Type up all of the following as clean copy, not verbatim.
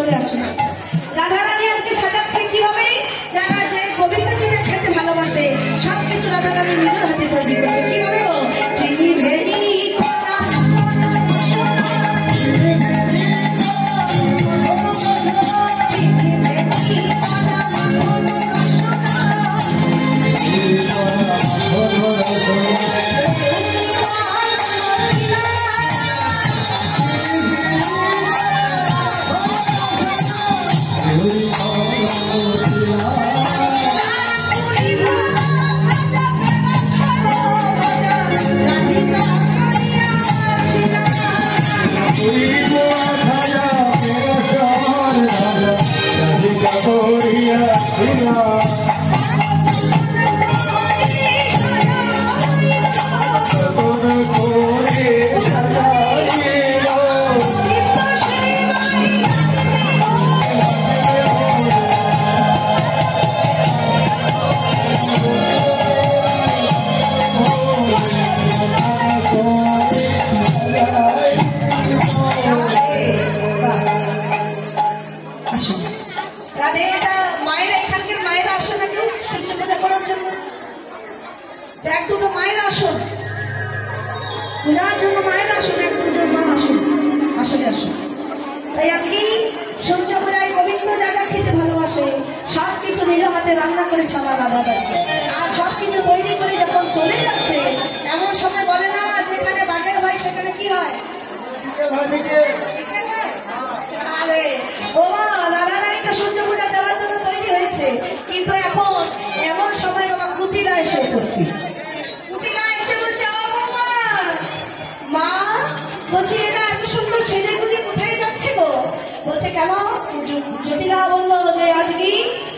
চলে আসুন। রাধারানী আজকে সাজাচ্ছে কিভাবে? যারা যে গোবিন্দ যেটা খেতে ভালোবাসে সবকিছু রাধারানী নিজের হাতে তৈরি করছে। কিভাবে গো? চিনি ভেড়ি এক দুটো মায়ের আসুন, পূজার জন্য মায়ের আসুন, এক দুটো মা আসুন, আসলে আসুন। তাই আজকে সূর্য পূজায় গোবিন্দ জায়গা খেতে ভালোবাসে, সবকিছু নিজ হাতে রান্না করেছে আমার রাধাদাস, আর সবকিছু তৈরি করে যখন চলে যাচ্ছে এমন সময় বলে না যেখানে বাঘের হয় সেখানে কি হয়? আরে বাবা, রাধারানীটা সূর্য পূজা দেওয়ার জন্য তৈরি হয়েছে, কিন্তু এখন এমন সময় বাবা কুটিরা এসে উপস্থিত। মা বলছি এরা এত সুন্দর সেজে গুজে কোথায় যাচ্ছে গো? বলছে কেন? জ্যোতিরা বললো যে আজকে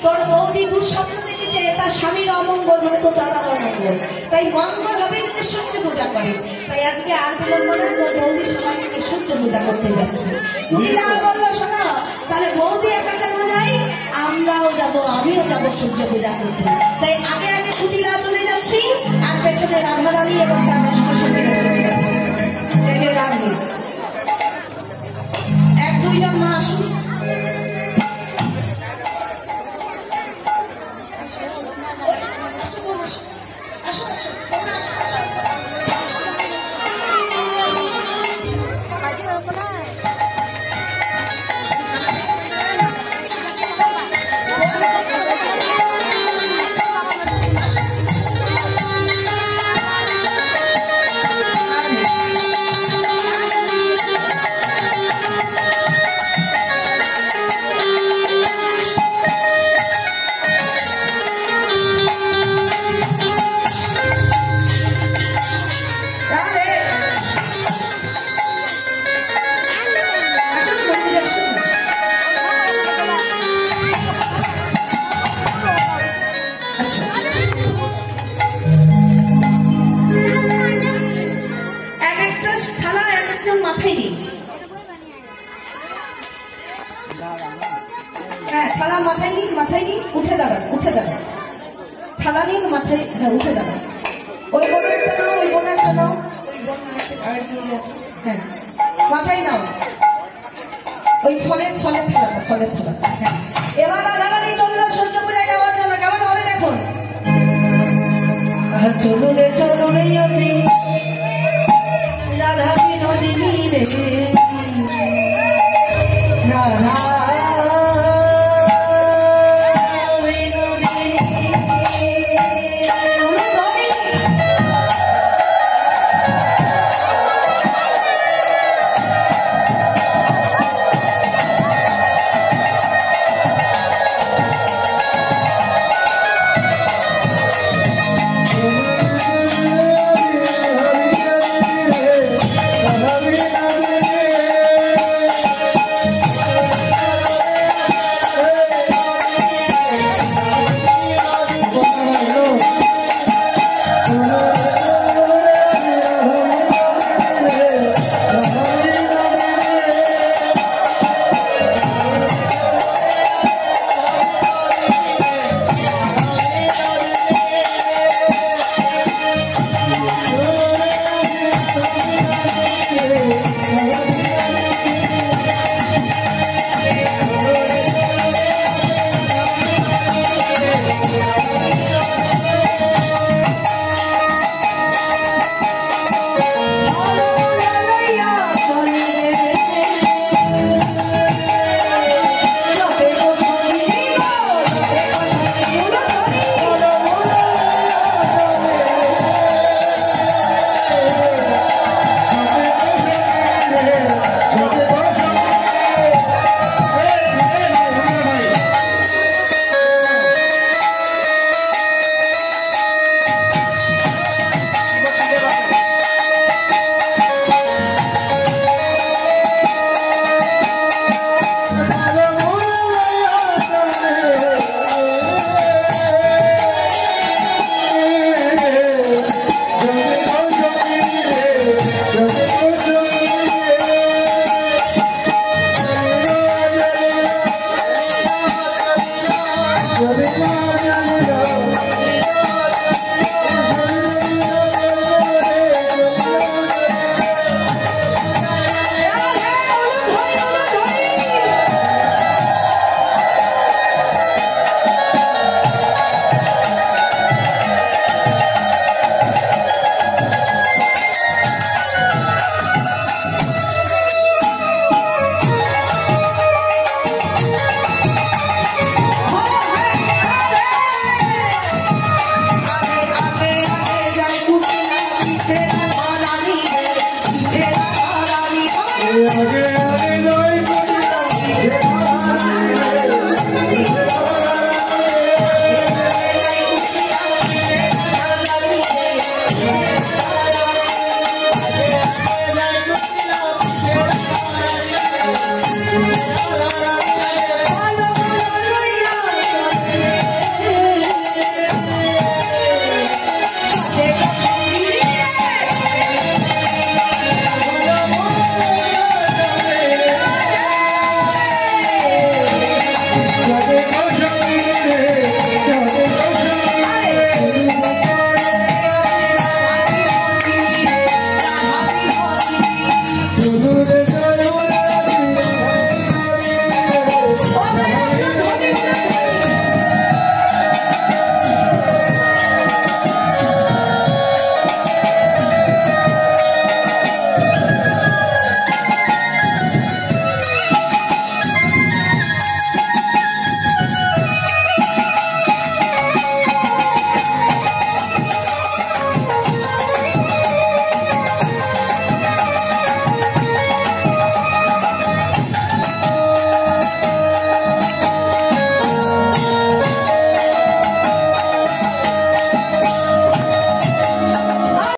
তোর বৌদি দুঃস্বপ্ন দেখেছে তার স্বামীর অমঙ্গল হলে তো তার অমঙ্গল, তাই মঙ্গল হবে যদি সূর্য পূজা করে। তাই আজকে আর বিলম্ব না, তোর বৌদি সবাই মিলে সূর্য পূজা করতে যাচ্ছে। জ্যোতিরা বললো শোনো, তাহলে বৌদি একা কেন যাই, আমরাও যাবো, আমিও যাবো সূর্য পূজা করতে। তাই আগে আগে কুটিরা চলে যাচ্ছি, আর পেছনে রাধারানী এবং তার অষ্টসখী চলে যাচ্ছে। এক দুইজন মা আসুন। থালা মাথায় নিন, মাথায় নিন, উঠে দাঁড়ান, উঠে দাঁড়ান, থালা নিন মাথায়, হ্যাঁ উঠে দাঁড়ান। ওই বোন একটা নাও, ওই বোন একটা নাও, ওই বোন আরেকজন আছে, হ্যাঁ মাথায় নাও, ওই ফলের থালাটা, ফলের থালাটা, হ্যাঁ। এবার রাধারানী চললো সূর্য পূজায় যাওয়ার জন্য। কেমন হবে দেখুন? চলুন রে চলুন